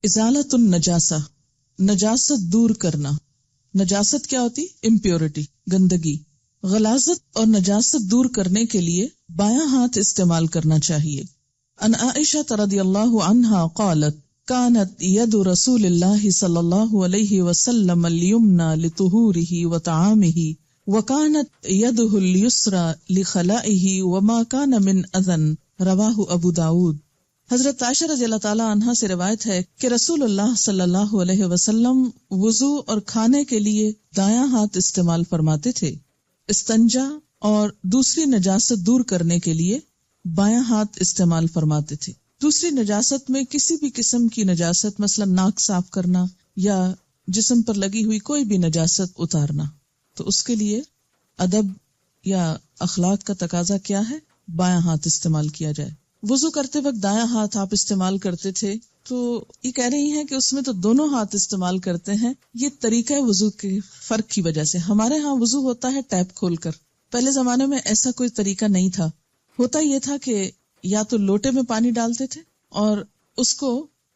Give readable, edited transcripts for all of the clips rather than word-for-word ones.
ازالۃ النجاسہ، نجاست دور کرنا. نجاست کیا ہوتی؟ امپیورٹی، گندگی. غلاظت اور نجاست دور کرنے کے لیے بایاں ہاتھ استعمال کرنا چاہیے. عن عائشہ رضی اللہ عنہا قالت كانت ید رسول اللہ صلی اللہ علیہ وسلم الیمنی لطہورہ وطعامہ وكانت يده اليسرى لخلائه وما كان من اذن. رواہ ابو داود. حضرت عائشہ رضی اللہ تعالی عنہا سے روایت ہے کہ رسول اللہ صلی اللہ علیہ وسلم وضو اور کھانے کے لیے دایاں ہاتھ استعمال فرماتے تھے. استنجا اور دوسری نجاست دور کرنے کے لیے بایاں ہاتھ استعمال فرماتے تھے. دوسری نجاست میں کسی بھی قسم کی نجاست، مثلا ناک صاف کرنا یا جسم پر لگی ہوئی کوئی بھی نجاست اتارنا، تو اس کے لیے ادب یا اخلاق کا تقاضا کیا ہے؟ بایاں ہاتھ استعمال کیا جائے. وضو کرتے وقت دایاں ہاتھ آپ استعمال کرتے تھے، تو یہ کہہ رہی ہیں کہ اس میں تو دونوں ہاتھ استعمال کرتے ہیں. یہ طریقہ وضو کے فرق کی وجہ سے. ہمارے ہاں وضو ہوتا ہے ٹیپ کھول کر، پہلے زمانے میں ایسا کوئی طریقہ نہیں تھا. ہوتا یہ تھا کہ یا تو لوٹے میں پانی ڈالتے تھے اور اس کو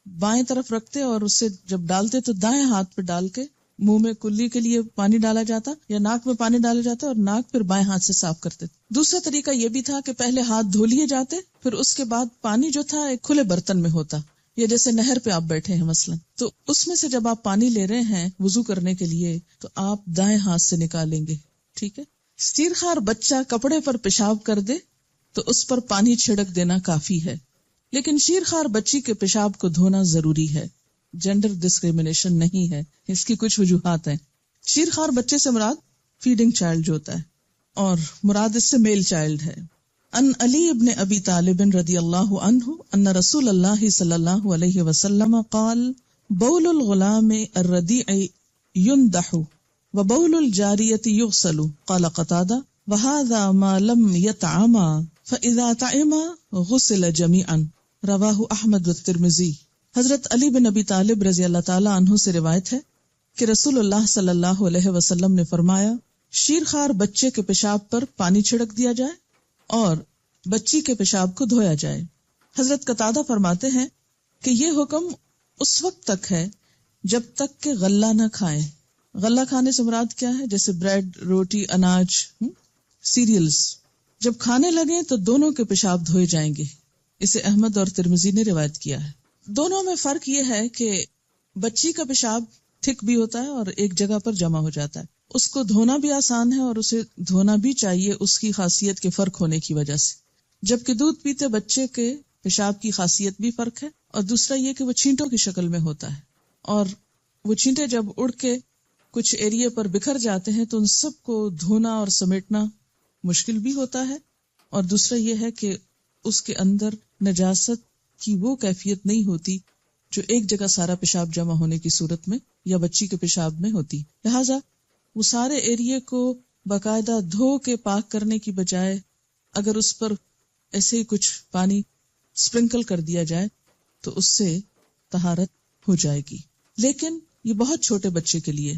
بائیں طرف رکھتے، اور اسے جب ڈالتے تو دائیں ہاتھ پہ ڈال کے منہ میں کلی کے لیے پانی ڈالا جاتا یا ناک میں پانی ڈالا جاتا اور ناک پھر بائیں ہاتھ سے صاف کرتے. دوسرا طریقہ یہ بھی تھا کہ پہلے ہاتھ دھو لیے جاتے، پھر اس کے بعد پانی جو تھا ایک کھلے برتن میں ہوتا، یا جیسے نہر پہ آپ بیٹھے ہیں مثلا، تو اس میں سے جب آپ پانی لے رہے ہیں وضو کرنے کے لیے تو آپ دائیں ہاتھ سے نکالیں گے. ٹھیک ہے. سیرخوار بچہ کپڑے پر پیشاب کر دے تو اس پر پانی چھڑک دینا کافی ہے، لیکن شیرخوار بچی کے پیشاب کو دھونا ضروری ہے. جینڈر ڈسکریمنیشن نہیں ہے، اس کی کچھ وجوہات ہیں. شیرخوار بچے سے مراد فیڈنگ چائلڈ جو ہوتا ہے، اور مراد اس سے میل چائلڈ ہے. ان علی ابن ابی طالب رضی اللہ عنہ ان رسول اللہ صلی اللہ علیہ وسلم قال بول الغلام الردیع يندح وبول الجاریۃ یغسل. قال قتادہ وهذا ما لم يطعما فإذا طعما غسل جميعا. رواہ احمد والترمذی. حضرت علی بن ابی طالب رضی اللہ تعالی عنہ سے روایت ہے کہ رسول اللہ صلی اللہ علیہ وسلم نے فرمایا شیرخوار بچے کے پیشاب پر پانی چھڑک دیا جائے اور بچی کے پیشاب کو دھویا جائے. حضرت قتادہ فرماتے ہیں کہ یہ حکم اس وقت تک ہے جب تک کہ غلہ نہ کھائیں. غلہ کھانے سے مراد کیا ہے؟ جیسے بریڈ، روٹی، اناج، سیریلز. جب کھانے لگیں تو دونوں کے پیشاب دھوئے جائیں گے. اسے احمد اور ترمذی نے روایت کیا ہے. دونوں میں فرق یہ ہے کہ بچی کا پیشاب تھک بھی ہوتا ہے اور ایک جگہ پر جمع ہو جاتا ہے. اس کو دھونا بھی آسان ہے اور اسے دھونا بھی چاہیے اس کی خاصیت کے فرق ہونے کی وجہ سے. جبکہ دودھ پیتے بچے کے پیشاب کی خاصیت بھی فرق ہے، اور دوسرا یہ کہ وہ چھینٹوں کی شکل میں ہوتا ہے، اور وہ چھینٹے جب اڑ کے کچھ ایریے پر بکھر جاتے ہیں تو ان سب کو دھونا اور سمیٹنا مشکل بھی ہوتا ہے. اور دوسرا یہ ہے کہ اس کے اندر نجاست کی وہ کیفیت نہیں ہوتی جو ایک جگہ سارا پیشاب جمع ہونے کی صورت میں یا بچی کے پیشاب میں ہوتی. لہٰذا وہ سارے ایریے کو باقاعدہ دھو کے پاک کرنے کی بجائے اگر اس پر ایسے ہی کچھ پانی سپرنکل کر دیا جائے تو اس سے طہارت ہو جائے گی. لیکن یہ بہت چھوٹے بچے کے لیے.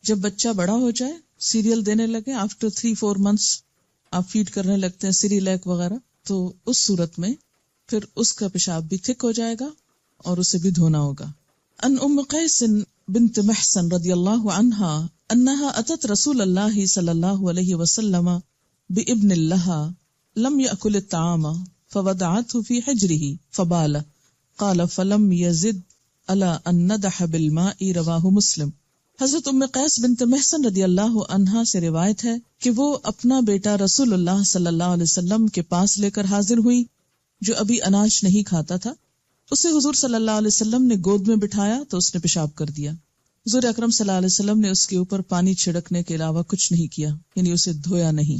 جب بچہ بڑا ہو جائے، سیریل دینے لگے، آفٹر 3-4 months آپ فیڈ کرنے لگتے ہیں سیریلیک وغیرہ، تو اس صورت میں پھر اس کا پیشاب بھی تھک ہو جائے گا اور اسے بھی دھونا ہوگا. ان ام قیس بنت محسن رضی اللہ عنہا انہا اتت رسول اللہ صلی اللہ علیہ وسلم بابن لها لم يأكل الطعام فوضعته في حجره فبال قال فلم يزد على ان ندح بالماء. رواہ مسلم. حضرت ام قیس بنت محسن رضی اللہ عنہا سے روایت ہے کہ وہ اپنا بیٹا رسول اللہ صلی اللہ علیہ وسلم کے پاس لے کر حاضر ہوئی جو ابھی اناج نہیں کھاتا تھا. اسے حضور صلی اللہ علیہ وسلم نے گود میں بٹھایا تو اس نے پیشاب کر دیا. حضور اکرم صلی اللہ علیہ وسلم نے اس کے اوپر پانی چھڑکنے کے علاوہ کچھ نہیں کیا، یعنی اسے دھویا نہیں.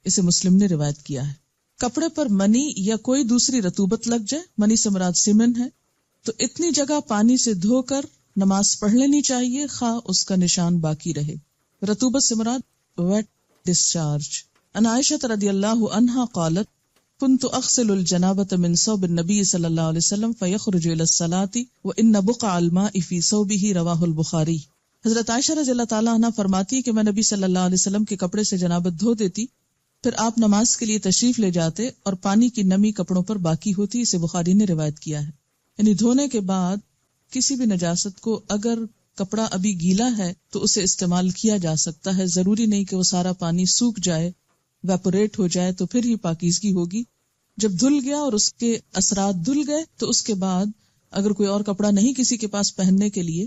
اسے مسلم نے روایت کیا ہے. کپڑے پر منی یا کوئی دوسری رطوبت لگ جائے، منی سے مراد سیمن ہے، تو اتنی جگہ پانی سے دھو کر نماز پڑھ لینی چاہیے، خواہ اس کا نشان باقی رہے. رطوبت سے مراد ویٹ ڈسچارج. ان عائشہ رضی اللہ عنہا قالت كنت اغسل الجنابة من ثوب النبي صلی اللہ علیہ وسلم فيخرج الى الصلاة وان بقع الماء في ثوبه. رواہ البخاری. حضرت عائشہ رضی اللہ تعالی عنہ فرماتی ہے کہ میں نبی صلی اللہ علیہ وسلم کے کپڑے سے جنابت دھو دیتی، پھر آپ نماز کے لیے تشریف لے جاتے اور پانی کی نمی کپڑوں پر باقی ہوتی. اسے بخاری نے روایت کیا ہے. یعنی دھونے کے بعد کسی بھی نجاست کو اگر کپڑا ابھی گیلا ہے تو اسے استعمال کیا جا سکتا ہے، ضروری نہیں کہ وہ سارا پانی سوکھ جائے، ویپوریٹ ہو جائے تو پھر ہی پاکیزگی ہوگی. جب دھل گیا اور اس کے اثرات دھل گئے تو اس کے بعد اگر کوئی اور کپڑا نہیں کسی کے پاس پہننے کے لیے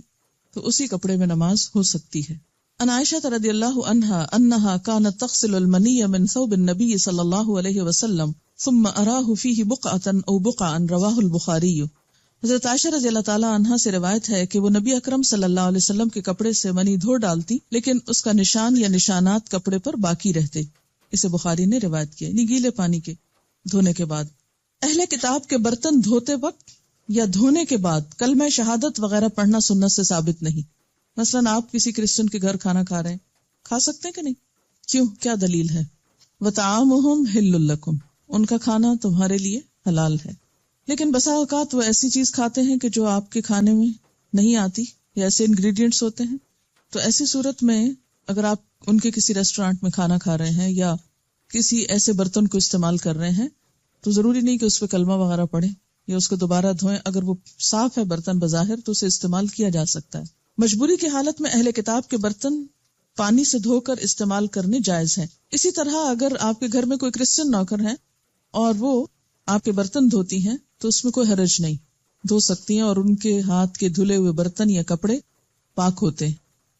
تو اسی کپڑے میں نماز ہو سکتی ہے. عن عائشہ رضی اللہ عنہا انہا کانت تغسل المنی من ثوب النبی صلی اللہ علیہ وسلم ثم اراہ فیہ بقعتا او بقعا رواہ البخاری. حضرت عائشہ رضی اللہ تعالیٰ عنہا سے روایت ہے کہ وہ نبی اکرم صلی اللہ علیہ وسلم کے کپڑے سے منی دھو ڈالتی لیکن اس کا نشان یا نشانات کپڑے پر باقی رہتے. اسے بخاری نے روایت کیا، یعنی گیلے پانی کے دھونے کے بعد. اہل کتاب کے برتن دھوتے وقت یا دھونے کے بعد کلمہ شہادت وغیرہ پڑھنا سنت سے ثابت نہیں. مثلاً آپ کسی کرسچن کے گھر کھانا کھا رہے ہیں، کھا سکتے ہیں کہ نہیں؟ کیوں؟ کیا دلیل ہے؟ وَطَعَامُهُمْ حِلٌّ لَكُمْ، ان کا کھانا تمہارے لیے حلال ہے. لیکن بسا اوقات وہ ایسی چیز کھاتے ہیں کہ جو آپ کے کھانے میں نہیں آتی یا ایسے انگریڈینٹس ہوتے ہیں، تو ایسی صورت میں اگر آپ ان کے کسی ریسٹورانٹ میں کھانا کھا رہے ہیں یا کسی ایسے برتن کو استعمال کر رہے ہیں تو ضروری نہیں کہ اس پہ کلمہ وغیرہ پڑھیں یا اس کو دوبارہ دھوئیں. اگر وہ صاف ہے برتن بظاہر تو اسے استعمال کیا جا سکتا ہے. مجبوری کی حالت میں اہل کتاب کے برتن پانی سے دھو کر استعمال کرنے جائز ہیں. اسی طرح اگر آپ کے گھر میں کوئی کرسچن نوکر ہے اور وہ آپ کے برتن دھوتی ہیں تو اس میں کوئی حرج نہیں، دھو سکتی ہیں، اور ان کے ہاتھ کے دھلے ہوئے برتن یا کپڑے پاک ہوتے ہیں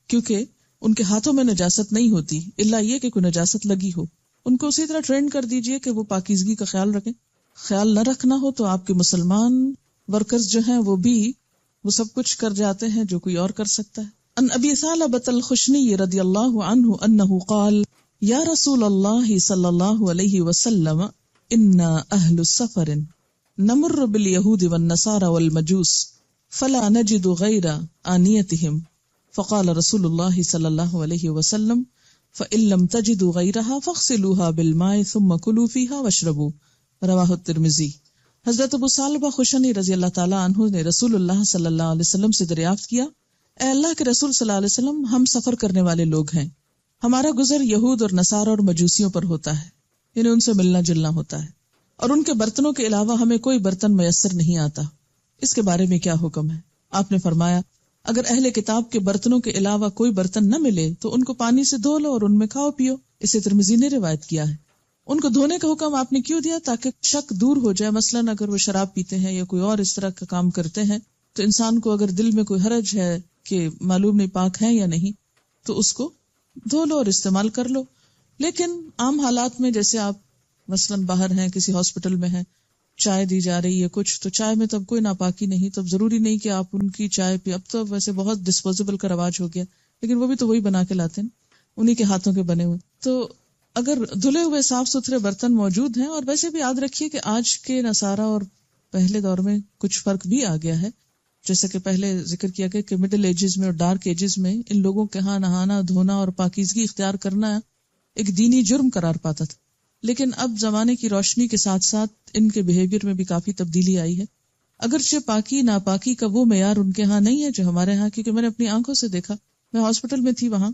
کیونکہ ان کے ہاتھوں میں نجاست نہیں ہوتی الا یہ کہ کوئی نجاست لگی ہو. ان کو اسی طرح ٹرین کر دیجئے کہ وہ پاکیزگی کا خیال رکھیں. خیال نہ رکھنا ہو تو آپ کے مسلمان ورکرز جو ہیں وہ سب کچھ کر جاتے ہیں جو کوئی اور کر سکتا ہے. ان ابی ثعلبۃ الخشنی رضی اللہ عنہ انہ قال یا رسول اللہ صلی اللہ علیہ وسلم انا اہل سفر نمر بالیہود والنصارى والمجوس فلا نجد غیر آنیتہم فقال رسول اللہ صلی اللہ علیہ وسلم فإن لم تجدوا غیرها فاغسلوها بالماء ثم كلوا فيها واشربوا رواہ الترمذی. حضرت ابو ثعلبہ خشنی رضی اللہ تعالیٰ عنہ نے رسول اللہ صلی اللہ علیہ وسلم سے دریافت کیا، اے اللہ کے رسول صلی اللہ علیہ وسلم، ہم سفر کرنے والے لوگ ہیں، ہمارا گزر یہود اور نصارہ اور مجوسیوں پر ہوتا ہے، یعنی ان سے ملنا جلنا ہوتا ہے، اور ان کے برتنوں کے علاوہ ہمیں کوئی برتن میسر نہیں آتا. اس کے بارے میں کیا حکم ہے؟ آپ نے فرمایا اگر اہل کتاب کے برتنوں کے علاوہ کوئی برتن نہ ملے تو ان کو پانی سے دھو لو اور ان میں کھاؤ پیو. اسے ترمذی نے روایت کیا ہے. ان کو دھونے کا حکم آپ نے کیوں دیا؟ تاکہ شک دور ہو جائے. مثلاً اگر وہ شراب پیتے ہیں یا کوئی اور اس طرح کا کام کرتے ہیں تو انسان کو اگر دل میں کوئی حرج ہے کہ معلوم نہیں پاک ہے یا نہیں تو اس کو دھو لو اور استعمال کر لو. لیکن عام حالات میں جیسے آپ مثلاً باہر ہیں، کسی ہاسپٹل میں ہیں، چائے دی جا رہی ہے کچھ، تو چائے میں تب کوئی ناپاکی نہیں، تب ضروری نہیں کہ آپ ان کی چائے پی. اب تو ویسے بہت ڈسپوزیبل کا رواج ہو گیا، لیکن وہ بھی تو وہی بنا کے لاتے ہیں، انہی کے ہاتھوں کے بنے ہوئے. تو اگر دھلے ہوئے صاف ستھرے برتن موجود ہیں، اور ویسے بھی یاد رکھیے کہ آج کے نصارہ اور پہلے دور میں کچھ فرق بھی آ گیا ہے. جیسا کہ پہلے ذکر کیا گیا کہ مڈل ایجز میں اور ڈارک ایجز میں ان لوگوں کے ہاں نہانا دھونا اور پاکیزگی اختیار کرنا ایک دینی جرم قرار پاتا تھا. لیکن اب زمانے کی روشنی کے ساتھ ساتھ ان کے بیہیویئر میں بھی کافی تبدیلی آئی ہے. اگرچہ پاکی ناپاکی کا وہ معیار ان کے ہاں نہیں ہے جو ہمارے ہاں، کیونکہ میں نے اپنی آنکھوں سے دیکھا. میں ہاسپٹل میں تھی وہاں،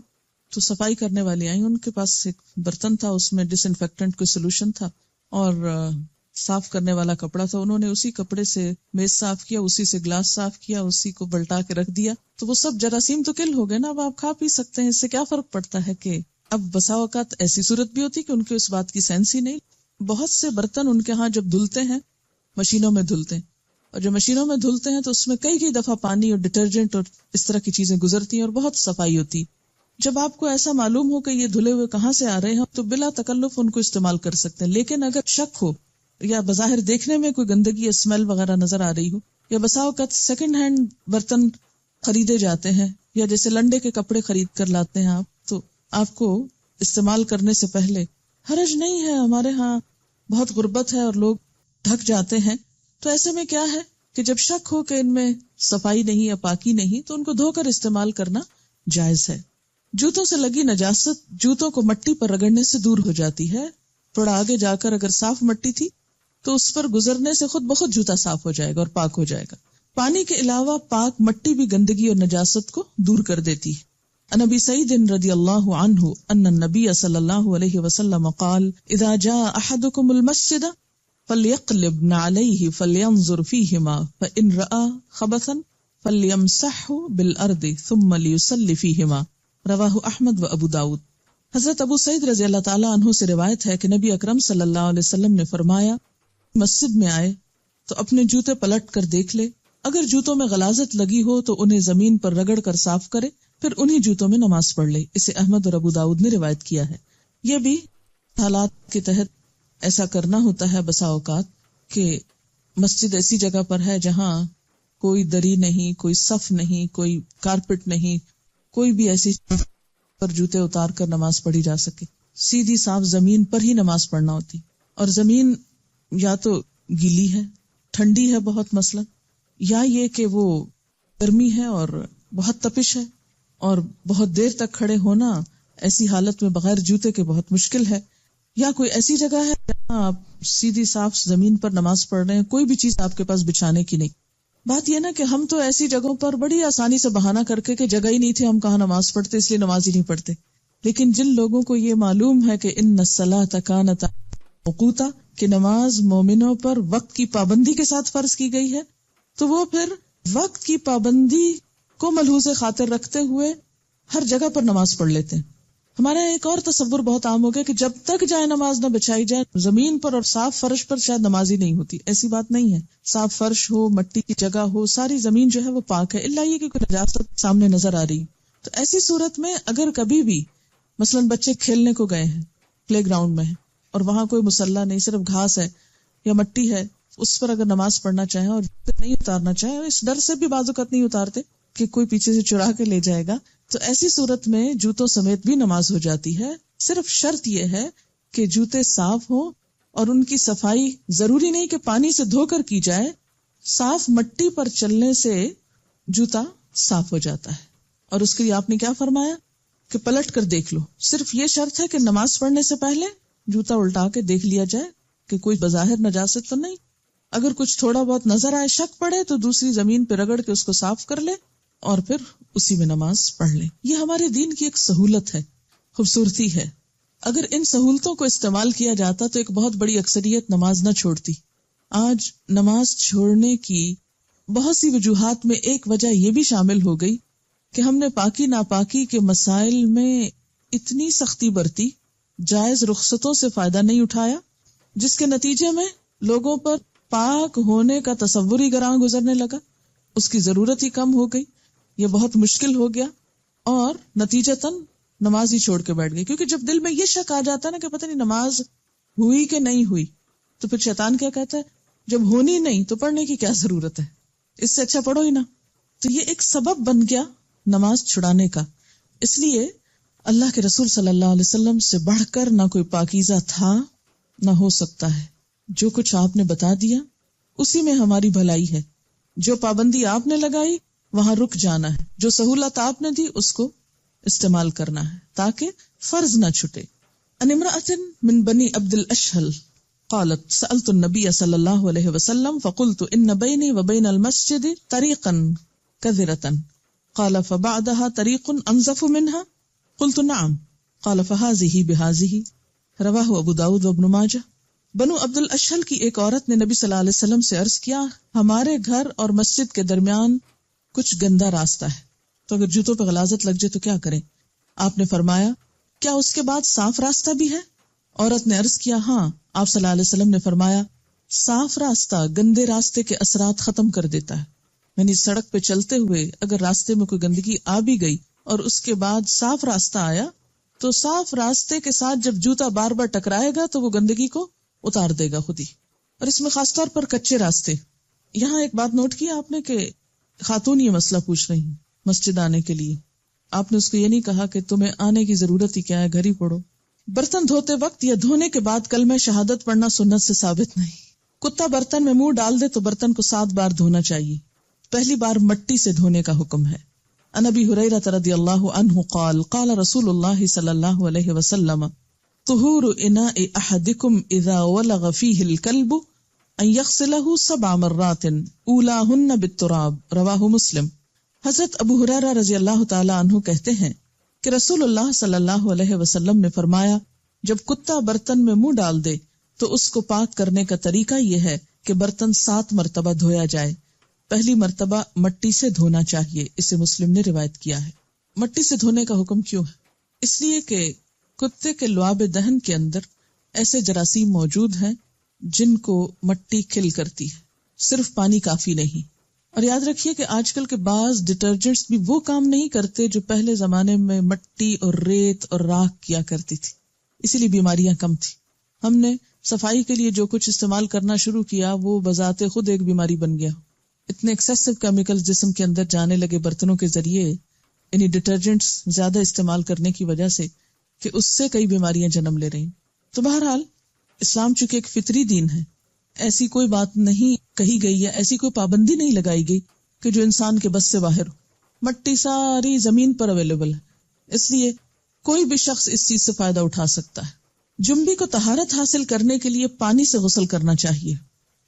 تو صفائی کرنے والی آئی، ان کے پاس ایک برتن تھا، اس میں ڈس انفیکٹنٹ کوئی سولوشن تھا اور صاف کرنے والا کپڑا تھا. انہوں نے اسی کپڑے سے میز صاف کیا، اسی سے گلاس صاف کیا، اسی کو بلٹا کے رکھ دیا. تو وہ سب جراثیم تو کل ہو گئے نا. اب آپ کھا پی سکتے ہیں، اس سے کیا فرق پڑتا ہے کہ اب بسا اوقات ایسی صورت بھی ہوتی کہ ان کی اس بات کی سینس ہی نہیں. بہت سے برتن ان کے ہاں جب دھلتے ہیں مشینوں میں دھلتے ہیں، اور جب مشینوں میں دھلتے ہیں تو اس میں کئی دفعہ پانی اور ڈٹرجنٹ اور اس طرح کی چیزیں گزرتی ہیں اور بہت صفائی ہوتی. جب آپ کو ایسا معلوم ہو کہ یہ دھلے ہوئے کہاں سے آ رہے ہیں تو بلا تکلف ان کو استعمال کر سکتے ہیں. لیکن اگر شک ہو یا بظاہر دیکھنے میں کوئی گندگی یا اسمیل وغیرہ نظر آ رہی ہو، یا بسا اوقات سیکنڈ ہینڈ برتن خریدے جاتے ہیں یا جیسے لنڈے کے کپڑے خرید کر لاتے ہیں آپ، تو آپ کو استعمال کرنے سے پہلے حرج نہیں ہے. ہمارے ہاں بہت غربت ہے اور لوگ ڈھک جاتے ہیں، تو ایسے میں کیا ہے کہ جب شک ہو کہ ان میں صفائی نہیں یا پاکی نہیں تو ان کو دھو کر استعمال کرنا جائز ہے. جوتوں سے لگی نجاست جوتوں کو مٹی پر رگڑنے سے دور ہو جاتی ہے. تھوڑا آگے جا کر اگر صاف مٹی تھی تو اس پر گزرنے سے خود بخود جوتا صاف ہو جائے گا اور پاک ہو جائے گا. پانی کے علاوہ پاک مٹی بھی گندگی اور نجاست کو دور کر دیتی ہے. عن ابی سعید رضی اللہ عنہ ان النبی صلی اللہ علیہ وسلم قال اذا جاء احدکم المسجد فلیقلب نعلیہ فلینظر فیہما فان رأى خبثا فَلْيَمْسَحْهُ بِالْأَرْضِ ثُمَّ لِيُصَلِّ فِيهِمَا رواہ احمد و ابو داؤد۔ حضرت ابو سعید رضی اللہ تعالیٰ عنہ سے روایت ہے کہ نبی اکرم صلی اللہ علیہ وسلم نے فرمایا، مسجد میں آئے تو اپنے جوتے پلٹ کر دیکھ لے، اگر جوتوں میں غلاظت لگی ہو تو انہیں زمین پر رگڑ کر صاف کرے، پھر انہی جوتوں میں نماز پڑھ لے۔ اسے احمد اور ابو داؤد نے روایت کیا ہے۔ یہ بھی حالات کے تحت ایسا کرنا ہوتا ہے بسا اوقات کہ مسجد ایسی جگہ پر ہے جہاں کوئی دری نہیں، کوئی صف نہیں، کوئی کارپٹ نہیں، کوئی بھی ایسی پر جوتے اتار کر نماز پڑھی جا سکے، سیدھی صاف زمین پر ہی نماز پڑھنا ہوتی، اور زمین یا تو گیلی ہے، ٹھنڈی ہے بہت مثلا، یا یہ کہ وہ گرمی ہے اور بہت تپش ہے، اور بہت دیر تک کھڑے ہونا ایسی حالت میں بغیر جوتے کے بہت مشکل ہے، یا کوئی ایسی جگہ ہے جہاں آپ سیدھی صاف زمین پر نماز پڑھ رہے ہیں، کوئی بھی چیز آپ کے پاس بچھانے کی نہیں۔ بات یہ نا کہ ہم تو ایسی جگہوں پر بڑی آسانی سے بہانہ کر کے کہ جگہ ہی نہیں تھی، ہم کہاں نماز پڑھتے، اس لیے نماز ہی نہیں پڑھتے۔ لیکن جن لوگوں کو یہ معلوم ہے کہ ان الصلاۃ کانت موقوتا، کہ نماز مومنوں پر وقت کی پابندی کے ساتھ فرض کی گئی ہے، تو وہ پھر وقت کی پابندی کو ملحوظ خاطر رکھتے ہوئے ہر جگہ پر نماز پڑھ لیتے ہیں۔ ہمارا ایک اور تصور بہت عام ہو گیا کہ جب تک جائے نماز نہ بچھائی جائے زمین پر اور صاف فرش پر شاید نماز ہی نہیں ہوتی۔ ایسی بات نہیں ہے، صاف فرش ہو، مٹی کی جگہ ہو، ساری زمین جو ہے وہ پاک ہے، الا یہ کہ کوئی نجاست سامنے نظر آ رہی۔ تو ایسی صورت میں اگر کبھی بھی مثلا بچے کھیلنے کو گئے ہیں، پلے گراؤنڈ میں ہیں، اور وہاں کوئی مصلی نہیں، صرف گھاس ہے یا مٹی ہے، اس پر اگر نماز پڑھنا چاہیں اور نہیں اتارنا چاہیں، اس ڈر سے بھی بعض اوقات نہیں اتارتے کہ کوئی پیچھے سے چرا کے لے جائے گا، تو ایسی صورت میں جوتوں سمیت بھی نماز ہو جاتی ہے۔ صرف شرط یہ ہے کہ جوتے صاف ہوں، اور ان کی صفائی ضروری نہیں کہ پانی سے دھو کر کی جائے، صاف مٹی پر چلنے سے جوتا صاف ہو جاتا ہے۔ اور اس کے لیے آپ نے کیا فرمایا کہ پلٹ کر دیکھ لو۔ صرف یہ شرط ہے کہ نماز پڑھنے سے پہلے جوتا الٹا کے دیکھ لیا جائے کہ کوئی بظاہر نجاست تو نہیں، اگر کچھ تھوڑا بہت نظر آئے، شک پڑے، تو دوسری زمین پہ رگڑ کے اس کو صاف کر لے اور پھر اسی میں نماز پڑھ لیں۔ یہ ہمارے دین کی ایک سہولت ہے، خوبصورتی ہے۔ اگر ان سہولتوں کو استعمال کیا جاتا تو ایک بہت بڑی اکثریت نماز نہ چھوڑتی۔ آج نماز چھوڑنے کی بہت سی وجوہات میں ایک وجہ یہ بھی شامل ہو گئی کہ ہم نے پاکی ناپاکی کے مسائل میں اتنی سختی برتی، جائز رخصتوں سے فائدہ نہیں اٹھایا، جس کے نتیجے میں لوگوں پر پاک ہونے کا تصور ہی گراں گزرنے لگا، اس کی ضرورت ہی کم ہو گئی، یہ بہت مشکل ہو گیا، اور نتیجتاً نماز ہی چھوڑ کے بیٹھ گئی۔ کیونکہ جب دل میں یہ شک آ جاتا ہے نا کہ پتہ نہیں نماز ہوئی کہ نہیں ہوئی، تو پھر شیطان کیا کہتا ہے، جب ہونی نہیں تو پڑھنے کی کیا ضرورت ہے، اس سے اچھا پڑھو ہی نہ۔ تو یہ ایک سبب بن گیا نماز چھڑانے کا۔ اس لیے اللہ کے رسول صلی اللہ علیہ وسلم سے بڑھ کر نہ کوئی پاکیزہ تھا نہ ہو سکتا ہے۔ جو کچھ آپ نے بتا دیا اسی میں ہماری بھلائی ہے، جو پابندی آپ نے لگائی وہاں رک جانا ہے، جو سہولت آپ نے دی اس کو استعمال کرنا ہے تاکہ فرض نہ چھٹے۔ ان امرأة من بنی عبد الاشہل قالت سألت النبی صلی اللہ علیہ وسلم فقلت ان بینی وبین المسجد طریقا کذرة قال فبعدها طریق انظف منها قلت نعم قال فهذه بهذه رواہ ابو داود وابن ماجہ۔ بنو عبد الاشہل کی ایک عورت نے نبی صلی اللہ علیہ وسلم سے عرض کیا، ہمارے گھر اور مسجد کے درمیان کچھ گندا راستہ ہے، تو اگر جوتوں پہ غلاظت لگ جائے تو کیا کریں؟ آپ نے فرمایا کیا اس کے بعد صاف راستہ بھی ہے؟ عورت نے عرض کیا ہاں۔ آپ صلی اللہ علیہ وسلم نے فرمایا صاف راستہ گندے راستے کے اثرات ختم کر دیتا ہے، یعنی سڑک پہ چلتے ہوئے اگر راستے میں کوئی گندگی آ بھی گئی اور اس کے بعد صاف راستہ آیا تو صاف راستے کے ساتھ جب جوتا بار بار ٹکرائے گا تو وہ گندگی کو اتار دے گا خود ہی۔ اور اس میں خاص طور پر کچے راستے۔ یہاں ایک بات نوٹ کی آپ نے کہ خاتون یہ مسئلہ پوچھ رہی ہیں مسجد آنے کے لیے، آپ نے اس کو یہ نہیں کہا کہ تمہیں آنے کی ضرورت ہی کیا ہے، گھر ہی پڑھو۔ برتن دھوتے وقت یا دھونے کے بعد کلمہ شہادت پڑھنا سنت سے ثابت نہیں۔ کتا برتن میں منہ ڈال دے تو برتن کو 7 بار دھونا چاہیے، پہلی بار مٹی سے دھونے کا حکم ہے۔ عن ابی ہریرہ رضی اللہ عنہ قال قال رسول اللہ صلی اللہ علیہ وسلم طہور اناء احدکم اذا ولغ فیہ الکلب ان یغسلہ 7 مرات اولاہن بالتراب رواہ مسلم۔ حضرت ابو ہریرہ رضی اللہ تعالی عنہ کہتے ہیں کہ رسول اللہ صلی اللہ علیہ وسلم نے فرمایا جب کتا برتن میں منہ ڈال دے تو اس کو پاک کرنے کا طریقہ یہ ہے کہ برتن 7 مرتبہ دھویا جائے، پہلی مرتبہ مٹی سے دھونا چاہیے، اسے مسلم نے روایت کیا ہے۔ مٹی سے دھونے کا حکم کیوں ہے؟ اس لیے کہ کتے کے لعاب دہن کے اندر ایسے جراثیم موجود ہیں جن کو مٹی کل کرتی ہے، صرف پانی کافی نہیں۔ اور یاد رکھیے کہ آج کل کے بعض ڈٹرجنٹس بھی وہ کام نہیں کرتے جو پہلے زمانے میں مٹی اور ریت اور راکھ کیا کرتی تھی، اسی لیے بیماریاں کم تھی۔ ہم نے صفائی کے لیے جو کچھ استعمال کرنا شروع کیا وہ بذات خود ایک بیماری بن گیا۔ اتنے ایکسیسو کیمیکل جسم کے اندر جانے لگے برتنوں کے ذریعے، یعنی ڈٹرجنٹس زیادہ استعمال کرنے کی وجہ سے، کہ اس سے کئی بیماریاں جنم لے رہی۔ تو بہرحال اسلام چونکہ ایک فطری دین ہے، ایسی کوئی بات نہیں کہی گئی ہے، ایسی کوئی پابندی نہیں لگائی گئی کہ جو انسان کے بس سے باہر ہو۔ مٹی ساری زمین پر اویلیبل ہے، اس لیے کوئی بھی شخص اس چیز سے فائدہ اٹھا سکتا ہے۔ جنبی کو طہارت حاصل کرنے کے لیے پانی سے غسل کرنا چاہیے۔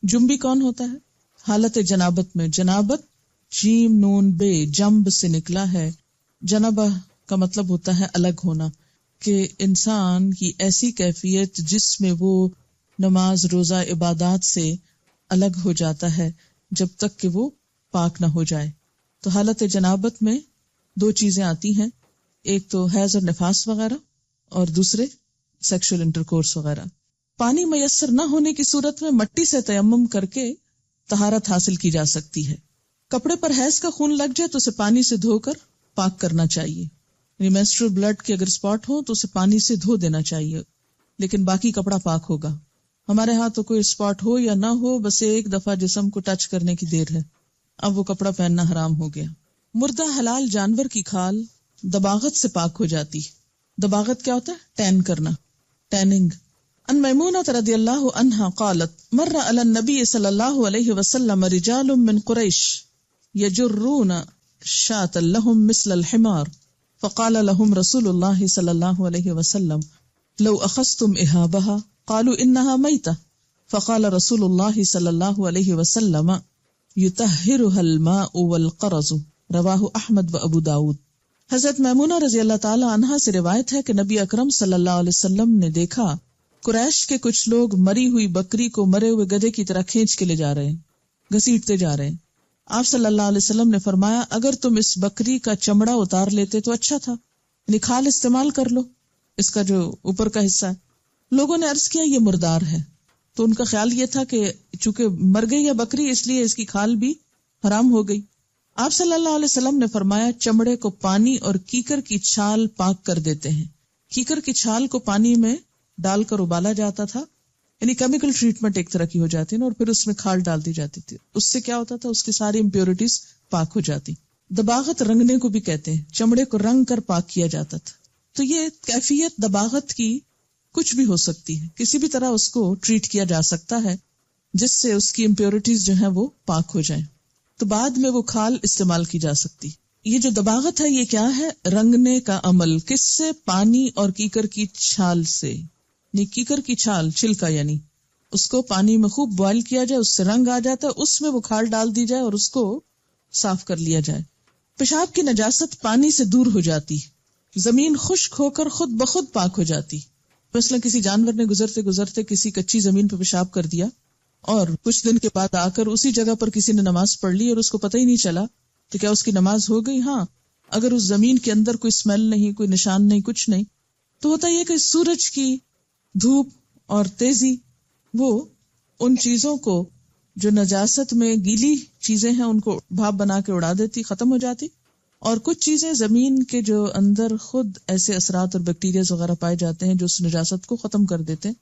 جنبی کون ہوتا ہے؟ حالت جنابت میں، جنابت جیم نون بے جنب سے نکلا ہے۔ جنبہ کا مطلب ہوتا ہے الگ ہونا، کہ انسان کی ایسی کیفیت جس میں وہ نماز روزہ عبادات سے الگ ہو جاتا ہے جب تک کہ وہ پاک نہ ہو جائے۔ تو حالت جنابت میں دو چیزیں آتی ہیں، ایک تو حیض اور نفاس وغیرہ، اور دوسرے سیکشل انٹرکورس وغیرہ۔ پانی میسر نہ ہونے کی صورت میں مٹی سے تیمم کر کے طہارت حاصل کی جا سکتی ہے۔ کپڑے پر حیض کا خون لگ جائے تو اسے پانی سے دھو کر پاک کرنا چاہیے، یعنی مینسٹرل بلڈ کے اگر اسپاٹ ہو تو اسے پانی سے دھو دینا چاہیے، لیکن باقی کپڑا پاک ہوگا۔ ہمارے ہاں تو کوئی اسپاٹ ہو یا نہ ہو، بس ایک دفعہ جسم کو ٹچ کرنے کی دیر ہے، اب وہ کپڑا پہننا حرام ہو گیا۔ مردہ حلال جانور کی کھال دباغت سے پاک ہو جاتی ہے۔ دباغت کیا ہوتا ہے؟ ٹین کرنا، ٹیننگ۔ ان میمونہ رضی اللہ عنہا قالت مر علی النبی صلی اللہ علیہ وسلم رجال من قریش یجرون شاة لهم مثل الحمار فقال لهم رسول اللہ صلی اللہ علیہ وسلم لو اخذتم اہابها قالوا انها میتة فقال رسول اللہ صلی اللہ علیہ وسلم یطہرها الماء والقرز، رواہ احمد و ابو داود۔ حضرت میمونہ رضی اللہ تعالی عنہا سے روایت ہے کہ نبی اکرم صلی اللہ علیہ وسلم نے دیکھا قریش کے کچھ لوگ مری ہوئی بکری کو مرے ہوئے گدھے کی طرح کھینچ کے لے جا رہے ہیں، گھسیٹتے جا رہے ہیں۔ آپ صلی اللہ علیہ وسلم نے فرمایا اگر تم اس بکری کا چمڑا اتار لیتے تو اچھا تھا، یعنی کھال استعمال کر لو، اس کا جو اوپر کا حصہ ہے۔ لوگوں نے عرض کیا یہ مردار ہے، تو ان کا خیال یہ تھا کہ چونکہ مر گئی ہے بکری اس لیے اس کی کھال بھی حرام ہو گئی۔ آپ صلی اللہ علیہ وسلم نے فرمایا چمڑے کو پانی اور کیکر کی چھال پاک کر دیتے ہیں۔ کیکر کی چھال کو پانی میں ڈال کر ابالا جاتا تھا، یعنی کیمیکل ٹریٹمنٹ ایک طرح کی ہو جاتی ہے، اور پھر اس میں کھال ڈال دی جاتی تھی، اس سے کیا ہوتا تھا، اس کی ساری امپیورٹیز پاک ہو جاتی۔ دباغت رنگنے کو بھی کہتے ہیں، چمڑے کو رنگ کر پاک کیا جاتا تھا۔ تو یہ کیفیت دباغت کی کچھ بھی ہو سکتی ہے، کسی بھی طرح اس کو ٹریٹ کیا جا سکتا ہے جس سے اس کی امپیورٹیز جو ہیں وہ پاک ہو جائیں، تو بعد میں وہ کھال استعمال کی جا سکتی۔ یہ جو دباغت ہے یہ کیا ہے؟ رنگنے کا عمل۔ کس سے؟ پانی اور کیکر کی چھال سے۔ کیکر کی چھال، چھلکا، یعنی اس کو پانی میں خوب بوائل کیا جائے، اس سے رنگ آ جاتا ہے، اس میں وہ کھال ڈال دی جائے اور اس کو صاف کر لیا جائے۔ پیشاب کی نجاست پانی سے دور ہو جاتی، زمین خشک ہو کر خود بخود پاک ہو جاتی۔ مثلا کسی جانور نے گزرتے گزرتے کسی کچی زمین پہ پیشاب کر دیا اور کچھ دن کے بعد آ کر اسی جگہ پر کسی نے نماز پڑھ لی اور اس کو پتہ ہی نہیں چلا، تو کیا اس کی نماز ہو گئی؟ ہاں، اگر اس زمین کے اندر کوئی اسمیل نہیں، کوئی نشان نہیں، کچھ نہیں، تو ہوتا یہ کہ سورج کی دھوپ اور تیزی وہ ان چیزوں کو جو نجاست میں گیلی چیزیں ہیں ان کو بھاپ بنا کے اڑا دیتی، ختم ہو جاتی، اور کچھ چیزیں زمین کے جو اندر خود ایسے اثرات اور بیکٹیریاز وغیرہ پائے جاتے ہیں جو اس نجاست کو ختم کر دیتے ہیں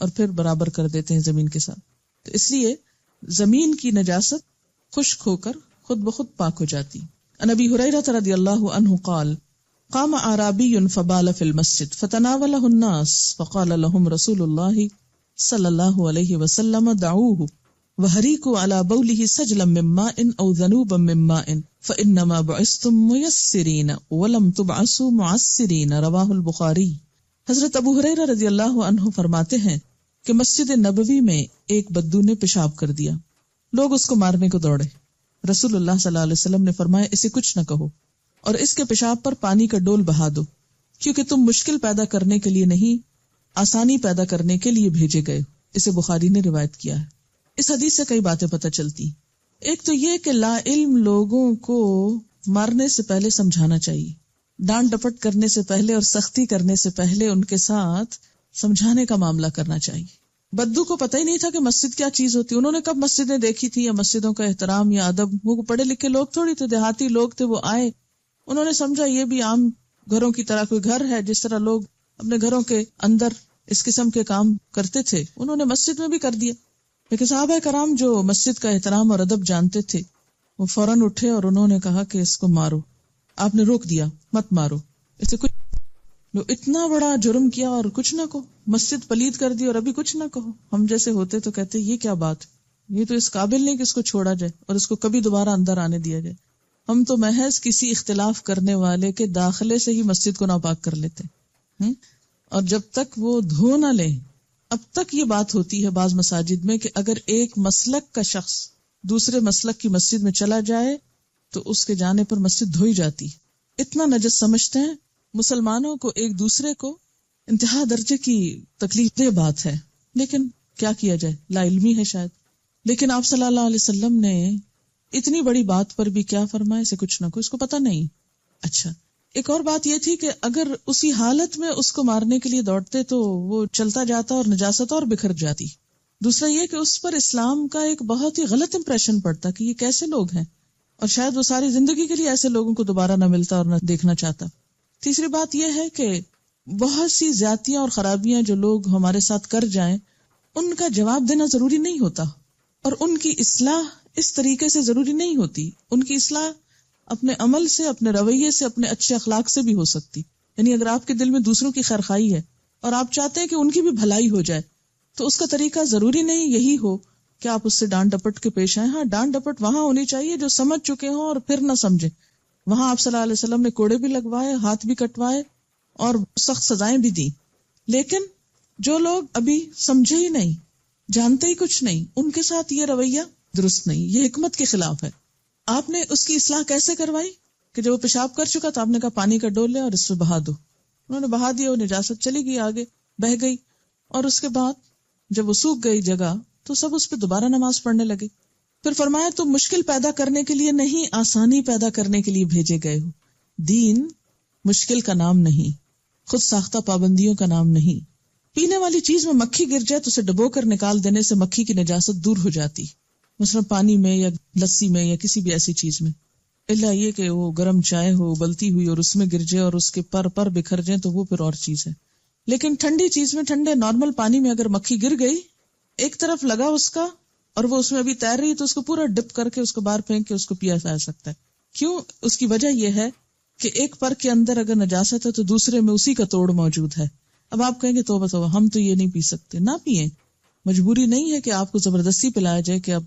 اور پھر برابر کر دیتے ہیں زمین کے ساتھ۔ تو اس لیے زمین کی نجاست خشک ہو کر خود بخود پاک ہو جاتی۔ عن ابی ہریرہ رضی اللہ عنہ قال قام اعرابی فبال فی المسجد فتناولہ الناس فقال لهم رسول اللہ صلی اللہ علیہ وسلم دعوه وحریکوا علی بولہ سجلا من ماء او ذنوبا من ماء فانما بعثتم میسرین ولم تبعثوا معسرین، رواہ البخاری۔ حضرت ابو ہریرہ رضی اللہ عنہ فرماتے ہیں کہ مسجد نبوی میں ایک بدو نے پیشاب کر دیا، لوگ اس کو مارنے کو دوڑے۔ رسول اللہ صلی اللہ علیہ وسلم نے فرمایا اسے کچھ نہ کہو اور اس کے پیشاب پر پانی کا ڈول بہا دو، کیونکہ تم مشکل پیدا کرنے کے لیے نہیں، آسانی پیدا کرنے کے لیے بھیجے گئے۔ اسے بخاری نے روایت کیا ہے۔ اس حدیث سے کئی باتیں پتہ چلتی۔ ایک تو یہ کہ لا علم لوگوں کو مارنے سے پہلے سمجھانا چاہیے، ڈانٹ ڈپٹ کرنے سے پہلے اور سختی کرنے سے پہلے ان کے ساتھ سمجھانے کا معاملہ کرنا چاہیے۔ بدو کو پتہ ہی نہیں تھا کہ مسجد کیا چیز ہوتی، انہوں نے کب مسجدیں دیکھی تھی یا مسجدوں کا احترام یا ادب، وہ پڑھے لکھے لوگ تھوڑی تھے، دیہاتی لوگ تھے، وہ آئے، انہوں نے سمجھا یہ بھی عام گھروں کی طرح کوئی گھر ہے، جس طرح لوگ اپنے گھروں کے اندر اس قسم کے کام کرتے تھے، انہوں نے مسجد میں بھی کر دیا۔ لیکن صحابہ کرام جو مسجد کا احترام اور ادب جانتے تھے، وہ فوراً اٹھے اور انہوں نے کہا کہ اس کو مارو۔ آپ نے روک دیا، مت مارو، اسے کچھ اتنا بڑا جرم کیا اور کچھ نہ کہو، مسجد پلید کر دی اور ابھی کچھ نہ کہو۔ ہم جیسے ہوتے تو کہتے یہ کیا بات، یہ تو اس قابل نہیں کہ اس کو چھوڑا جائے اور اس کو کبھی دوبارہ اندر آنے دیا جائے۔ ہم تو محض کسی اختلاف کرنے والے کے داخلے سے ہی مسجد کو ناپاک کر لیتے ہیں، اور جب تک وہ دھو نہ لیں، اب تک یہ بات ہوتی ہے بعض مساجد میں کہ اگر ایک مسلک کا شخص دوسرے مسلک کی مسجد میں چلا جائے تو اس کے جانے پر مسجد دھوئی جاتی۔ اتنا نجس سمجھتے ہیں مسلمانوں کو، ایک دوسرے کو، انتہا درجے کی تکلیف دہ بات ہے، لیکن کیا کیا جائے، لا علمی ہے شاید۔ لیکن آپ صلی اللہ علیہ وسلم نے اتنی بڑی بات پر بھی کیا فرمایا، اسے کچھ نہ کچھ، اس کو پتہ نہیں۔ اچھا، ایک اور بات یہ تھی کہ اگر اسی حالت میں اس کو مارنے کے لیے دوڑتے تو وہ چلتا جاتا اور نجاست اور بکھر جاتی۔ دوسرا یہ کہ اس پر اسلام کا ایک بہت ہی غلط امپریشن پڑتا کہ یہ کیسے لوگ ہیں، اور شاید وہ ساری زندگی کے لیے ایسے لوگوں کو دوبارہ نہ ملتا اور نہ دیکھنا چاہتا۔ تیسری بات یہ ہے کہ بہت سی زیادتیاں اور خرابیاں جو لوگ ہمارے ساتھ کر جائیں ان کا جواب دینا ضروری نہیں ہوتا، اور ان کی اصلاح اس طریقے سے ضروری نہیں ہوتی۔ ان کی اصلاح اپنے عمل سے، اپنے رویے سے، اپنے اچھے اخلاق سے بھی ہو سکتی۔ یعنی اگر آپ کے دل میں دوسروں کی خیرخواہی ہے اور آپ چاہتے ہیں کہ ان کی بھی بھلائی ہو جائے، تو اس کا طریقہ ضروری نہیں یہی ہو کہ آپ اس سے ڈانٹ ڈپٹ کے پیش آئیں۔ ہاں، ڈانٹ ڈپٹ وہاں ہونی چاہیے جو سمجھ چکے ہوں اور پھر نہ سمجھیں۔ وہاں آپ صلی اللہ علیہ وسلم نے کوڑے بھی لگوائے، ہاتھ بھی کٹوائے اور سخت سزائیں بھی دی۔ لیکن جو لوگ ابھی سمجھے ہی نہیں، جانتے ہی کچھ نہیں، ان کے ساتھ یہ رویہ درست نہیں، یہ حکمت کے خلاف ہے۔ آپ نے اس کی اصلاح کیسے کروائی کہ جب وہ پیشاب کر چکا تو آپ نے کہا پانی کا ڈول لے اور اس پہ بہا دو۔ انہوں نے بہا دیا، وہ نجاست چلی گئی، آگے بہہ گئی، اور اس کے بعد جب وہ سوکھ گئی جگہ تو سب اس پہ دوبارہ نماز پڑھنے لگے۔ پھر فرمایا تم مشکل پیدا کرنے کے لیے نہیں، آسانی پیدا کرنے کے لیے بھیجے گئے ہو۔ دین مشکل کا نام نہیں، خود ساختہ پابندیوں کا نام نہیں۔ پینے والی چیز میں مکھی گر جائے تو اسے ڈبو کر نکال دینے سے مکھی کی نجاست دور ہو جاتی، مثلا پانی میں یا لسی میں یا کسی بھی ایسی چیز میں، الا یہ کہ وہ گرم چائے ہو ابلتی ہوئی اور اس میں گر جائے اور اس کے پر بکھر جائیں تو وہ پھر اور چیز ہے۔ لیکن ٹھنڈی چیز میں، ٹھنڈے نارمل پانی میں اگر مکھی گر گئی، ایک طرف لگا اس کا اور وہ اس میں ابھی تیر رہی تو اس کو پورا ڈپ کر کے اس کو باہر پھینک کے اس کو پیا جا سکتا ہے۔ کیوں؟ اس کی وجہ یہ ہے کہ ایک پر کے اندر اگر نجاست ہے تو دوسرے میں اسی کا توڑ موجود ہے۔ اب آپ کہیں گے توبہ توبہ، ہم تو یہ نہیں پی سکتے، نہ پیئیں، مجبوری نہیں ہے کہ آپ کو زبردستی پلایا جائے کہ اب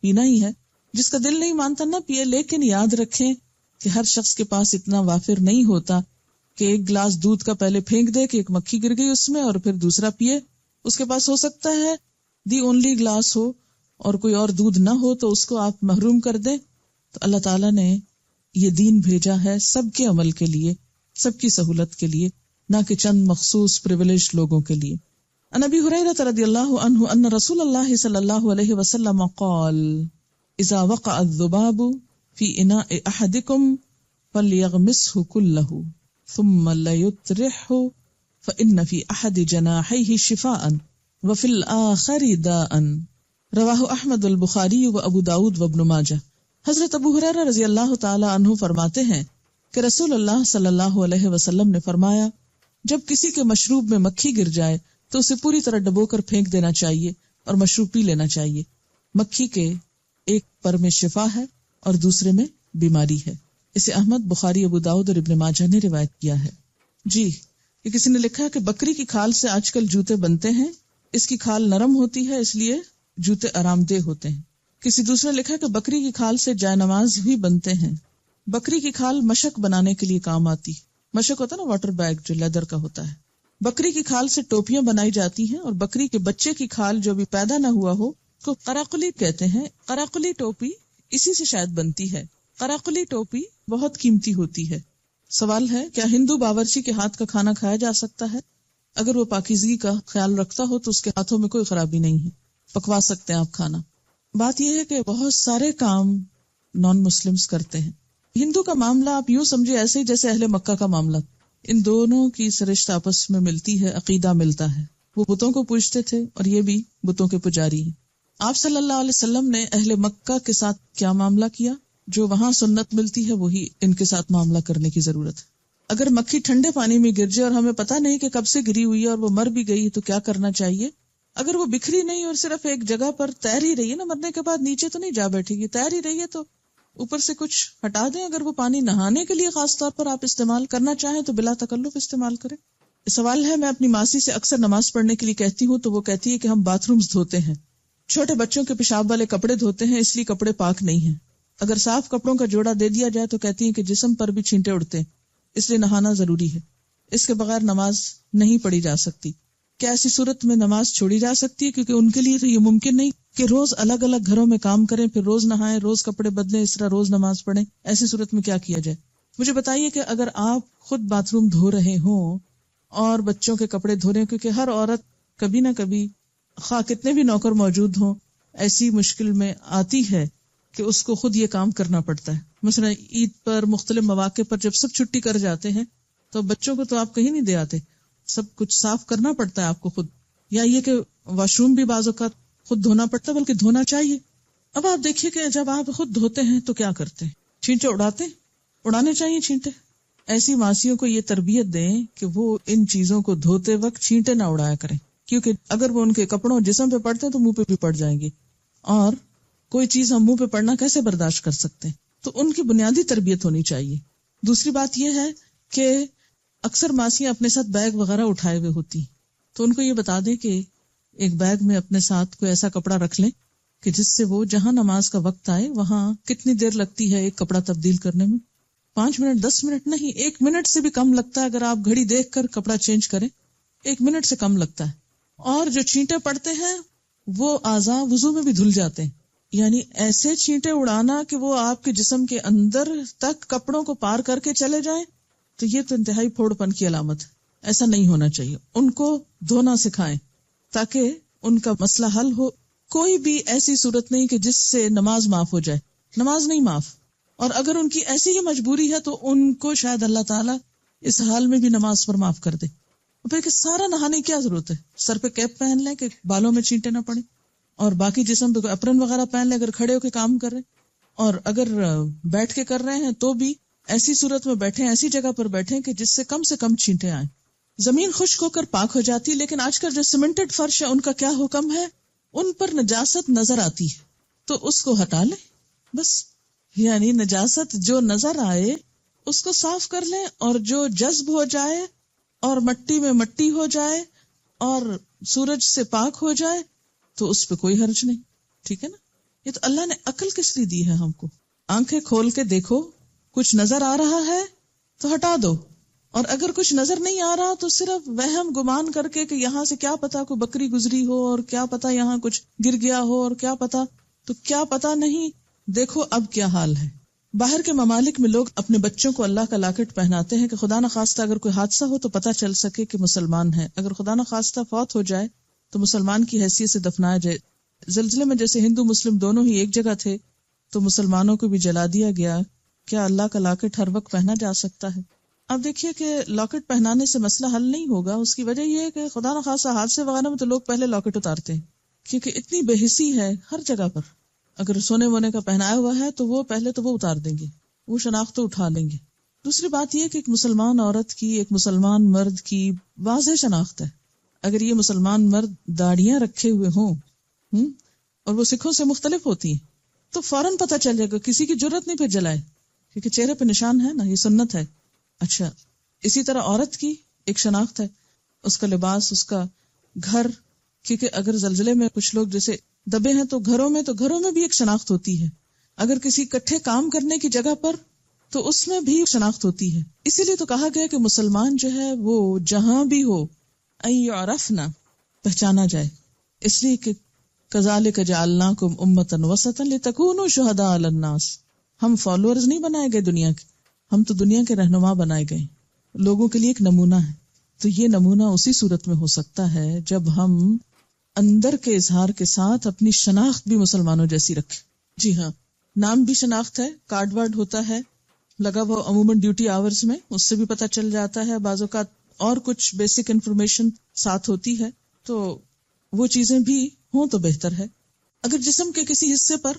پینا ہی ہے۔ جس کا دل نہیں مانتا نہ پیے، لیکن یاد رکھیں کہ ہر شخص کے پاس اتنا وافر نہیں ہوتا کہ ایک گلاس دودھ کا پہلے پھینک دے کہ ایک مکھی گر گئی اس میں اور پھر دوسرا پیے۔ اس کے پاس ہو سکتا ہے دی اونلی گلاس ہو اور کوئی اور دودھ نہ ہو تو اس کو آپ محروم کر دیں۔ تو اللہ تعالیٰ نے یہ دین بھیجا ہے سب کے عمل کے لیے، سب کی سہولت کے لیے، نہ کہ چند مخصوص پریویلیجڈ لوگوں کے لیے۔ عن ابی ہریرہ رضی اللہ عنہ ان رسول اللہ صلی اللہ علیہ وسلم قال اذا وقع الذباب في اناء احدكم فليغمسه كله ثم ليطرحه فان في احد جناحيه شفاء وفي الاخر داء رواہ احمد البخاری و ابو داود و ابن ماجہ۔ حضرت ابو ہریرہ رضی اللہ تعالی عنہ فرماتے ہیں کہ رسول اللہ صلی اللہ علیہ وسلم نے فرمایا، جب کسی کے مشروب میں مکھی گر جائے تو اسے پوری طرح ڈبو کر پھینک دینا چاہیے اور مشروب پی لینا چاہیے۔ مکھی کے ایک پر میں شفا ہے اور دوسرے میں بیماری ہے۔ اسے احمد، بخاری، ابو داؤد اور ابن ماجہ نے روایت کیا ہے۔ جی، یہ کسی نے لکھا کہ بکری کی کھال سے آج کل جوتے بنتے ہیں، اس کی کھال نرم ہوتی ہے اس لیے جوتے آرام دہ ہوتے ہیں۔ کسی دوسرے نے لکھا کہ بکری کی کھال سے جائے نماز بھی بنتے ہیں۔ بکری کی کھال مشق بنانے کے لیے کام آتی۔ مشق ہوتا ہے نا، واٹر بیگ جو لیدر کا ہوتا ہے۔ بکری کی کھال سے ٹوپیاں بنائی جاتی ہیں، اور بکری کے بچے کی کھال جو بھی پیدا نہ ہوا ہو کو قراقلی کہتے ہیں۔ قراقلی ٹوپی اسی سے شاید بنتی ہے۔ قراقلی ٹوپی بہت قیمتی ہوتی ہے۔ سوال ہے، کیا ہندو باورچی کے ہاتھ کا کھانا کھایا جا سکتا ہے؟ اگر وہ پاکیزگی کا خیال رکھتا ہو تو اس کے ہاتھوں میں کوئی خرابی نہیں ہے، پکوا سکتے ہیں آپ کھانا۔ بات یہ ہے کہ بہت سارے کام نان مسلمز کرتے ہیں. ہندو کا معاملہ آپ یوں سمجھے ایسے ہی جیسے اہل مکہ کا معاملہ. ان دونوں کی سرشت آپس میں ملتی ہے، عقیدہ ملتا ہے. وہ بتوں کو پوجتے تھے اور یہ بھی بتوں کے پجاری ہیں. آپ صلی اللہ علیہ وسلم نے اہل مکہ کے ساتھ کیا معاملہ کیا؟ جو وہاں سنت ملتی ہے وہی ان کے ساتھ معاملہ کرنے کی ضرورت ہے. اگر مکھی ٹھنڈے پانی میں گر جائے اور ہمیں پتہ نہیں کہ کب سے گری ہوئی ہے اور وہ مر بھی گئی تو کیا کرنا چاہیے؟ اگر وہ بکھری نہیں اور صرف ایک جگہ پر تیر ہی رہی ہے نا، مرنے کے بعد نیچے تو نہیں جا بیٹھے گی، تیر ہی رہی ہے تو اوپر سے کچھ ہٹا دیں. اگر وہ پانی نہانے کے لیے خاص طور پر آپ استعمال کرنا چاہیں تو بلا تکلف استعمال کریں. سوال ہے، میں اپنی ماسی سے اکثر نماز پڑھنے کے لیے کہتی ہوں تو وہ کہتی ہے کہ ہم باتھ رومز دھوتے ہیں، چھوٹے بچوں کے پیشاب والے کپڑے دھوتے ہیں، اس لیے کپڑے پاک نہیں ہیں. اگر صاف کپڑوں کا جوڑا دے دیا جائے تو کہتی ہیں کہ جسم پر بھی چھینٹے اڑتے ہیں، اس لیے نہانا ضروری ہے، اس کے بغیر نماز نہیں پڑھی جا سکتی. کیا ایسی صورت میں نماز چھوڑی جا سکتی ہے؟ کیونکہ ان کے لیے تو یہ ممکن نہیں کہ روز الگ الگ گھروں میں کام کریں، پھر روز نہائیں، روز کپڑے بدلیں، اس طرح روز نماز پڑھیں. ایسی صورت میں کیا کیا جائے؟ مجھے بتائیے کہ اگر آپ خود باتھ روم دھو رہے ہوں اور بچوں کے کپڑے دھو رہے ہیں، کیونکہ ہر عورت کبھی نہ کبھی خواہ کتنے بھی نوکر موجود ہوں ایسی مشکل میں آتی ہے کہ اس کو خود یہ کام کرنا پڑتا ہے. مثلا عید پر، مختلف مواقع پر جب سب چھٹی کر جاتے ہیں تو بچوں کو تو آپ کہیں نہیں دے آتے، سب کچھ صاف کرنا پڑتا ہے آپ کو خود. یا یہ کہ واش روم بھی بعض اوقات خود دھونا پڑتا ہے، بلکہ دھونا چاہیے. اب آپ دیکھیے کہ جب آپ خود دھوتے ہیں تو کیا کرتے ہیں؟ چھینٹے اڑاتے ہیں. اڑانے چاہیے چھینٹے. ایسی ماسیوں کو یہ تربیت دیں کہ وہ ان چیزوں کو دھوتے وقت چھینٹے نہ اڑایا کریں، کیونکہ اگر وہ ان کے کپڑوں جسم پہ پڑتے ہیں تو منہ پہ بھی پڑ جائیں گے، اور کوئی چیز ہم منہ پہ پڑنا کیسے برداشت کر سکتے ہیں؟ تو ان کی بنیادی تربیت ہونی چاہیے. دوسری بات یہ ہے کہ اکثر ماسیاں اپنے ساتھ بیگ وغیرہ اٹھائے ہوئے ہوتی ہیں، تو ان کو یہ بتا دیں کہ ایک بیگ میں اپنے ساتھ کوئی ایسا کپڑا رکھ لیں کہ جس سے وہ جہاں نماز کا وقت آئے وہاں کتنی دیر لگتی ہے ایک کپڑا تبدیل کرنے میں؟ 5 منٹ، 10 منٹ نہیں، 1 منٹ سے بھی کم لگتا ہے. اگر آپ گھڑی دیکھ کر کپڑا چینج کریں 1 منٹ سے کم لگتا ہے. اور جو چھینٹے پڑتے ہیں وہ اعضاء وضو میں بھی دھل جاتے ہیں. یعنی ایسے چھینٹے اڑانا کہ وہ آپ کے جسم کے اندر تک کپڑوں کو پار کر کے چلے جائیں تو یہ تو انتہائی پھوڑ پن کی علامت ہے. ایسا نہیں ہونا چاہیے. ان کو دھونا سکھائیں تاکہ ان کا مسئلہ حل ہو. کوئی بھی ایسی صورت نہیں کہ جس سے نماز معاف ہو جائے، نماز نہیں معاف. اور اگر ان کی ایسی ہی مجبوری ہے تو ان کو شاید اللہ تعالیٰ اس حال میں بھی نماز پر معاف کر دے. پھر کہ سارا نہانے کی کیا ضرورت ہے؟ سر پہ کیپ پہن لیں کہ بالوں میں چھینٹے نہ پڑیں، اور باقی جسم پہ اپرن وغیرہ پہن لیں اگر کھڑے ہو کے کام کر رہے ہیں، اور اگر بیٹھ کے کر رہے ہیں تو بھی ایسی صورت میں بیٹھیں، ایسی جگہ پر بیٹھیں کہ جس سے کم چھینٹے آئیں. زمین خشک ہو کر پاک ہو جاتی، لیکن آج کل جو سیمنٹڈ فرش ہے ان کا کیا حکم ہے؟ ان پر نجاست نظر آتی ہے تو اس کو ہٹا لیں بس. یعنی نجاست جو نظر آئے اس کو صاف کر لیں، اور جو جذب ہو جائے اور مٹی میں مٹی ہو جائے اور سورج سے پاک ہو جائے تو اس پہ کوئی حرج نہیں. ٹھیک ہے نا؟ یہ تو اللہ نے عقل کس لیے دی ہے ہم کو. آنکھیں کھول کے دیکھو، کچھ نظر آ رہا ہے تو ہٹا دو، اور اگر کچھ نظر نہیں آ رہا تو صرف وہم گمان کر کے کہ یہاں سے کیا پتا کوئی بکری گزری ہو، اور کیا پتا یہاں کچھ گر گیا ہو، اور کیا پتا، تو کیا پتا نہیں. دیکھو اب کیا حال ہے. باہر کے ممالک میں لوگ اپنے بچوں کو اللہ کا لاکٹ پہناتے ہیں کہ خدا نخواستہ اگر کوئی حادثہ ہو تو پتہ چل سکے کہ مسلمان ہے. اگر خدا نخواستہ فوت ہو جائے تو مسلمان کی حیثیت سے دفنایا جائے. زلزلے میں جیسے ہندو مسلم دونوں ہی ایک جگہ تھے تو مسلمانوں کو بھی جلا دیا گیا. کیا اللہ کا لاکٹ ہر وقت پہنا جا سکتا ہے؟ اب دیکھیے کہ لاکٹ پہنانے سے مسئلہ حل نہیں ہوگا. اس کی وجہ یہ ہے کہ خدا نخواستہ حادثے وغیرہ میں تو لوگ پہلے لاکٹ اتارتے ہیں، کیونکہ اتنی بے حسی ہے ہر جگہ پر. اگر سونے وونے کا پہنایا ہوا ہے تو وہ پہلے تو وہ اتار دیں گے، وہ شناخت تو اٹھا لیں گے. دوسری بات یہ کہ ایک مسلمان عورت کی، ایک مسلمان مرد کی واضح شناخت ہے. اگر یہ مسلمان مرد داڑیاں رکھے ہوئے ہوں اور وہ سکھوں سے مختلف ہوتی ہیں تو فوراً پتہ چل جائے گا. کسی کی جرت نہیں پھر جلائے، کیونکہ چہرے پہ نشان ہے نا، یہ سنت ہے. اچھا، اسی طرح عورت کی ایک شناخت ہے، اس کا لباس، اس کا گھر. کیونکہ اگر زلزلے میں کچھ لوگ جیسے دبے ہیں تو گھروں میں بھی ایک شناخت ہوتی ہے. اگر کسی اکٹھے کام کرنے کی جگہ پر تو اس میں بھی شناخت ہوتی ہے. اسی لیے تو کہا گیا کہ مسلمان جو ہے وہ جہاں بھی ہو یعرفنا، پہچانا جائے. اس لیے کہ کذالک جعلناکم امۃ وسطا لتکونوا شہداء علی الناس. ہم فالوورز نہیں بنائے گئے دنیا کے، ہم تو دنیا کے رہنما بنائے گئے، لوگوں کے لیے ایک نمونہ ہے. تو یہ نمونہ اسی صورت میں ہو سکتا ہے جب ہم اندر کے اظہار کے ساتھ اپنی شناخت بھی مسلمانوں جیسی رکھے. جی ہاں، نام بھی شناخت ہے، کارڈ وارڈ ہوتا ہے لگا وہ عموماً ڈیوٹی آورز میں، اس سے بھی پتہ چل جاتا ہے. بعض اوقات اور کچھ بیسک انفارمیشن ساتھ ہوتی ہے، تو وہ چیزیں بھی ہوں تو بہتر ہے. اگر جسم کے کسی حصے پر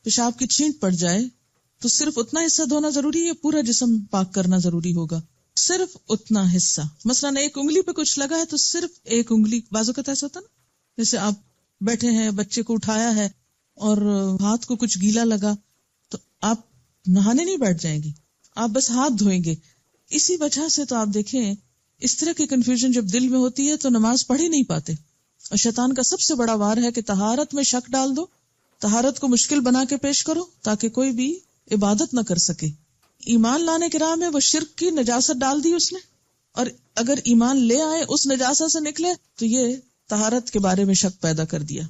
پیشاب کی چھینٹ پڑ جائے تو صرف اتنا حصہ دھونا ضروری ہے، پورا جسم پاک کرنا ضروری ہوگا؟ صرف اتنا حصہ. مثلاً ایک انگلی پہ کچھ لگا ہے تو صرف ایک انگلی. بعض اوقات ایسا ہوتا نا، جیسے آپ بیٹھے ہیں، بچے کو اٹھایا ہے اور ہاتھ کو کچھ گیلا لگا تو آپ نہانے نہیں بیٹھ جائیں گے، آپ بس ہاتھ دھوئیں گے. اسی وجہ سے تو آپ دیکھیں اس طرح کی کنفیوژن جب دل میں ہوتی ہے تو نماز پڑھ ہی نہیں پاتے. اور شیطان کا سب سے بڑا وار ہے کہ طہارت میں شک ڈال دو، طہارت کو مشکل بنا کے پیش کرو تاکہ کوئی بھی عبادت نہ کر سکے. ایمان لانے کی راہ میں وہ شرک کی نجاست ڈال دی اس نے، اور اگر ایمان لے آئے اس نجاست سے نکلے تو یہ طہارت کے بارے میں شک پیدا کر دیا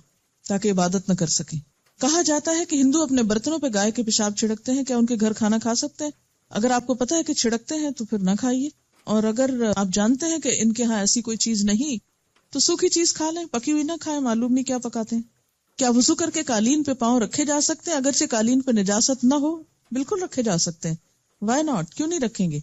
تاکہ عبادت نہ کر سکیں. کہا جاتا ہے کہ ہندو اپنے برتنوں پہ گائے کے پیشاب چھڑکتے ہیں. کیا ان کے گھر کھانا کھا سکتے ہیں؟ اگر آپ کو پتا ہے کہ چھڑکتے ہیں تو پھر نہ کھائیے، اور اگر آپ جانتے ہیں کہ ان کے ہاں ایسی کوئی چیز نہیں تو سوکھی چیز کھا لیں، پکی ہوئی نہ کھائیں، معلوم نہیں کیا پکاتے ہیں. کیا وضو کر کے قالین پہ پاؤں رکھے جا سکتے ہیں اگرچہ قالین پہ نجاست نہ ہو؟ بالکل رکھے جا سکتے ہیں. وائی ناٹ، کیوں نہیں رکھیں گے؟